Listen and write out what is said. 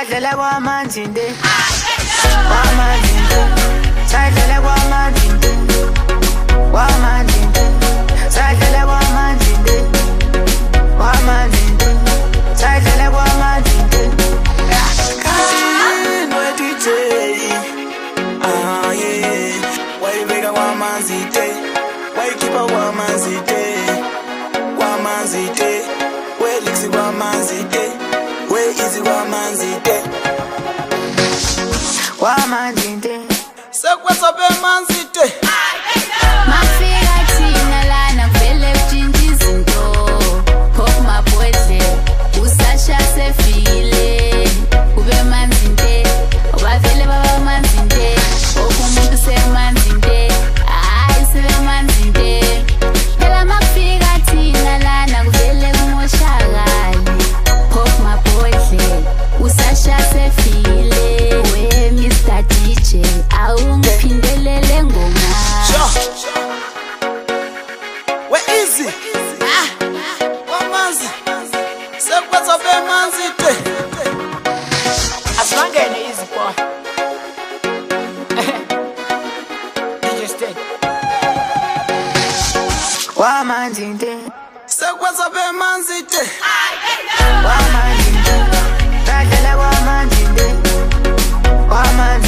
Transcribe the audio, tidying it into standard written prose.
Sadlala kwamanzinde kwamanzinde sadlala kwamanzinde kwamanzinde sadlala kwamanzinde kwamanzinde sadlala kwamanzinde Kasino DJ yeah wayibeka kwamanzinde wayikhipha kwamanzinde kwamanzinde weliksi kwamanzinde easy kwamanzinde kwamanzinde sekwenza bemanzinde mafika thina lana kuvele kujinja izinto pop mabhodle usasha sefile ube manzinde obavele baba manzinde okumuntu semanzinde hayi sebemanzinde phela mafika thina lana kuvele kumoshakala pop mabhodle usasha sefile we Mr DJ awungiphindelele ngoma we easy kwamanzi sekwenza bemanzinde asibangene easy boy DJ stay kwamanzinde sekwenza bemanzinde kwamanzinde sadlala kwamanzinde kwamanzinde